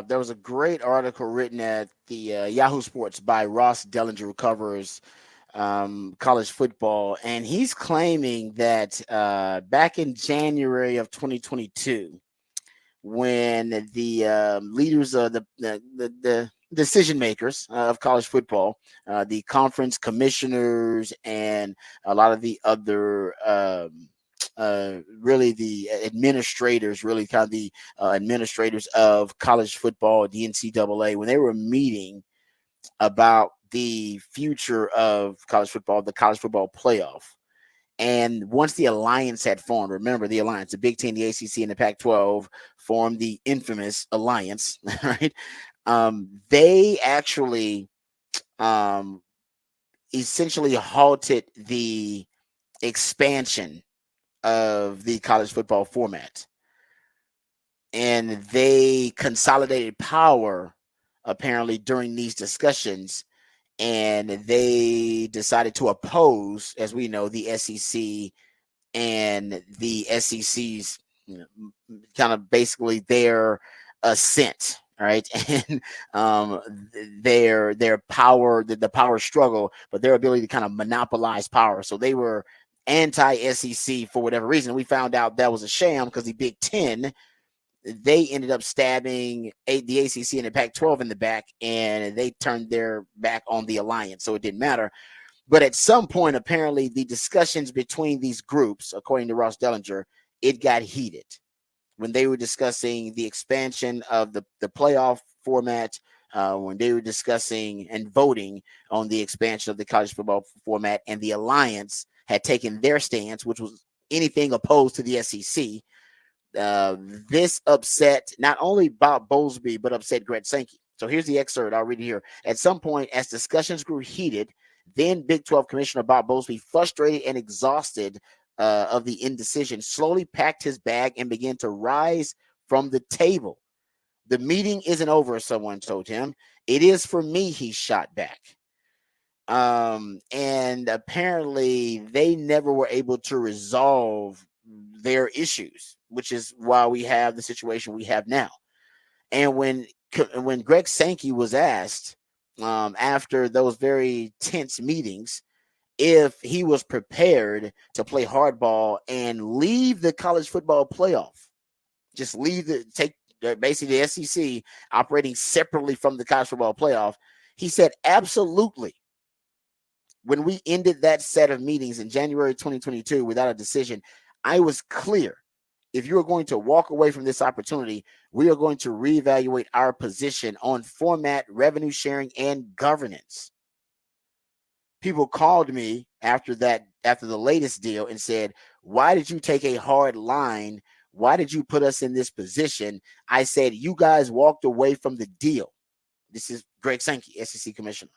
there was a great article written at the Yahoo Sports by Ross Dellinger, who covers college football, and he's claiming that back in January of 2022, when the leaders of the decision makers of college football, the conference commissioners, and a lot of the other really the administrators, really kind of the administrators of college football, the NCAA, when they were meeting about the future of college football, the college football playoff. And once the alliance had formed, remember the alliance, the Big Ten, the ACC, and the Pac-12 formed the infamous alliance, right? They actually um, essentially halted the expansion of the college football format, and they consolidated power apparently during these discussions, and they decided to oppose, as we know, the SEC and the SEC's, kind of basically their assent, right? And their power, the power struggle, but their ability to kind of monopolize power. So they were anti-SEC for whatever reason. We found out that was a sham because the Big Ten, they ended up stabbing the ACC and the Pac-12 in the back, and they turned their back on the alliance, so it didn't matter. But at some point, apparently, the discussions between these groups, according to Ross Dellinger, it got heated when they were discussing the expansion of the playoff format, when they were discussing and voting on the expansion of the college football format, and the alliance had taken their stance, which was anything opposed to the SEC. This upset not only Bob Bowlesby, but upset Greg Sankey. So here's the excerpt. I'll read it here. At some point, as discussions grew heated, then Big 12 Commissioner Bob Bowlesby, frustrated and exhausted of the indecision, slowly packed his bag and began to rise from the table. The meeting isn't over, someone told him. It is for me, he shot back. And apparently they never were able to resolve their issues, which is why we have the situation we have now. And when Greg Sankey was asked after those very tense meetings if he was prepared to play hardball and leave the college football playoff, just take basically the SEC operating separately from the college football playoff, he said, absolutely. When we ended that set of meetings in January 2022 without a decision, I was clear. If you are going to walk away from this opportunity, we are going to reevaluate our position on format, revenue sharing, and governance. People called me after the latest deal, and said, why did you take a hard line? Why did you put us in this position? I said, you guys walked away from the deal. This is Greg Sankey, SEC commissioner.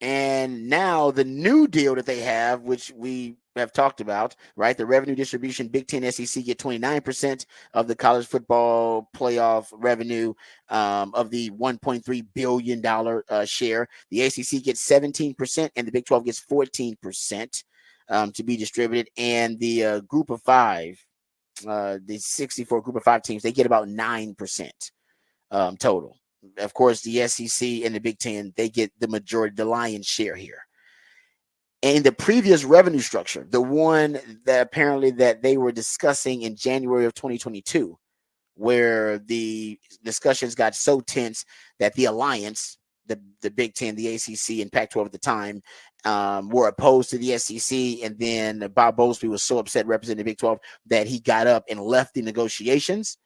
And now the new deal that they have, which we have talked about, right? The revenue distribution, Big Ten, SEC get 29% of the college football playoff revenue of the $1.3 billion share. The ACC gets 17%, and the Big 12 gets 14% to be distributed. And the group of five, the 64 group of five teams, they get about 9% total. Of course, the SEC and the Big Ten, they get the majority, the lion's share here. And the previous revenue structure, the one that apparently that they were discussing in January of 2022, where the discussions got so tense that the alliance, the Big Ten, the ACC, and Pac-12 at the time were opposed to the SEC. And then Bob Bowlesby was so upset representing the Big 12 that he got up and left the negotiations.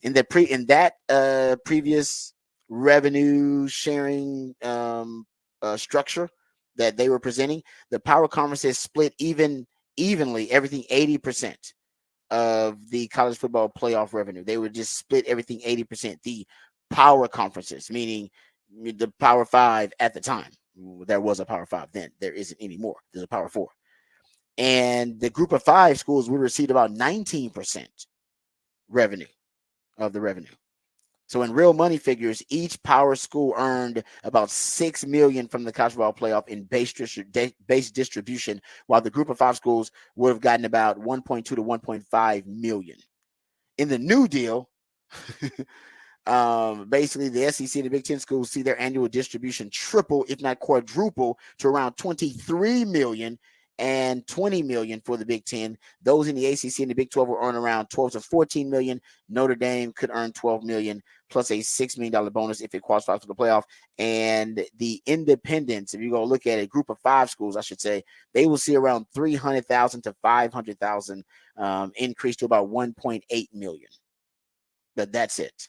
In that previous revenue sharing structure that they were presenting, the power conferences split evenly everything 80% of the college football playoff revenue. They would just split everything 80%. The power conferences, meaning the Power Five at the time. There was a Power Five then. There isn't anymore. There's a Power Four. And the group of five schools would receive about 19% revenue of the revenue. So in real money figures, each power school earned about $6 million from the college football playoff in base distribution, while the group of five schools would have gotten about 1.2 to 1.5 million. In the new deal, Basically, the SEC and the Big Ten schools see their annual distribution triple, if not quadruple, to around 23 million and 20 million for the Big Ten. Those in the ACC and the Big 12 will earn around 12 to 14 million. Notre Dame could earn 12 million plus a $6 million bonus if it qualifies for the playoff. And the independents, if you go look at a group of 5 schools, I should say, they will see around 300,000 to 500,000 increase to about 1.8 million. But that's it.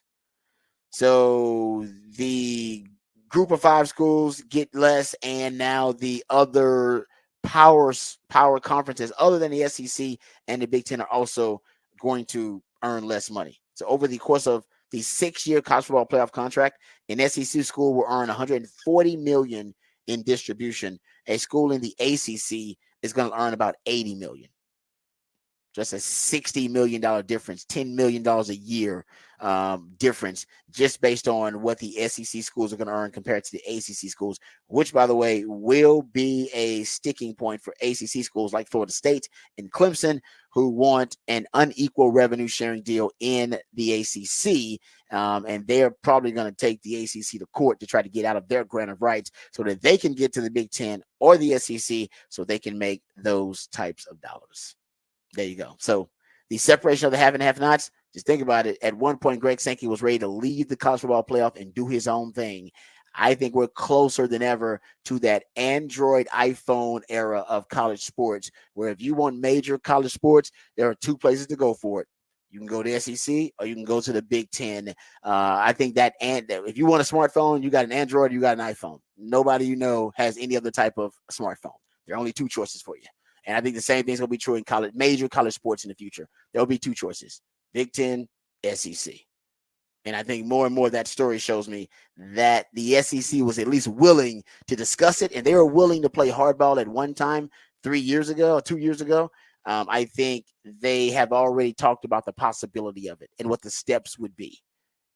So the group of 5 schools get less, and now the other power conferences other than the SEC and the Big Ten are also going to earn less money. So over the course of the 6-year college football playoff contract, an SEC school will earn 140 million in distribution. A school in the ACC is going to earn about 80 million. Just a $60 million difference, $10 million a year difference, just based on what the SEC schools are going to earn compared to the ACC schools, which, by the way, will be a sticking point for ACC schools like Florida State and Clemson, who want an unequal revenue sharing deal in the ACC. And they're probably going to take the ACC to court to try to get out of their grant of rights so that they can get to the Big Ten or the SEC so they can make those types of dollars. There you go. So the separation of the have and have-nots, just think about it. At one point, Greg Sankey was ready to leave the college football playoff and do his own thing. I think we're closer than ever to that Android iPhone era of college sports, where if you want major college sports, there are 2 places to go for it. You can go to SEC or you can go to the Big Ten. I think that, and if you want a smartphone, you got an Android, you got an iPhone. Nobody you know has any other type of smartphone. There are only 2 choices for you. And I think the same thing is going to be true in major college sports in the future. There will be 2 choices: Big Ten, SEC. And I think more and more that story shows me that the SEC was at least willing to discuss it, and they were willing to play hardball at one time 3 years ago or 2 years ago. I think they have already talked about the possibility of it and what the steps would be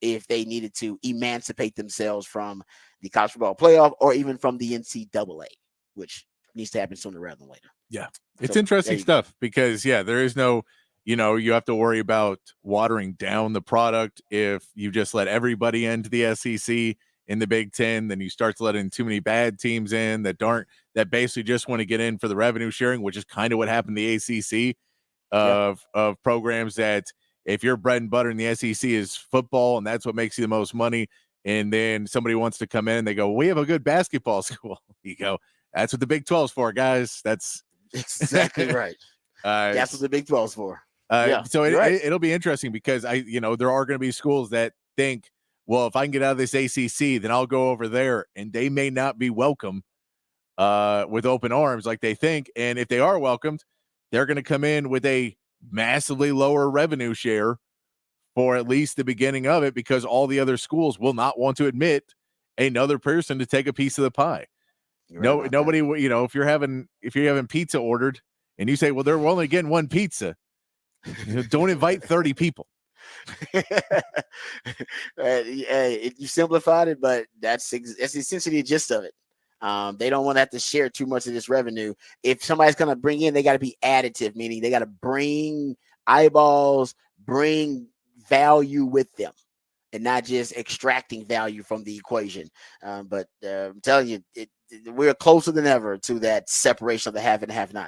if they needed to emancipate themselves from the college football playoff or even from the NCAA, which needs to happen sooner rather than later. Yeah, it's interesting stuff because, there is no, you have to worry about watering down the product. If you just let everybody into the SEC in the Big Ten, then you start to letting too many bad teams in that basically just want to get in for the revenue sharing, which is kind of what happened in the ACC of programs that if your bread and butter in the SEC is football and that's what makes you the most money, and then somebody wants to come in and they go, we have a good basketball school. You go, that's what the Big 12's for, guys. That's exactly right. That's what the Big 12's for. So it'll be interesting because there are going to be schools that think, well, if I can get out of this ACC, then I'll go over there, and they may not be welcome with open arms like they think. And if they are welcomed, they're going to come in with a massively lower revenue share for at least the beginning of it, because all the other schools will not want to admit another person to take a piece of the pie. Nobody, if you're having pizza ordered and you say, well, they're only getting 1 pizza, don't invite 30 people. You simplified it, but that's essentially the gist of it. They don't want to have to share too much of this revenue. If somebody's going to bring in, they got to be additive, meaning they got to bring eyeballs, bring value with them, and not just extracting value from the equation. But I'm telling you, we're closer than ever to that separation of the have and have not.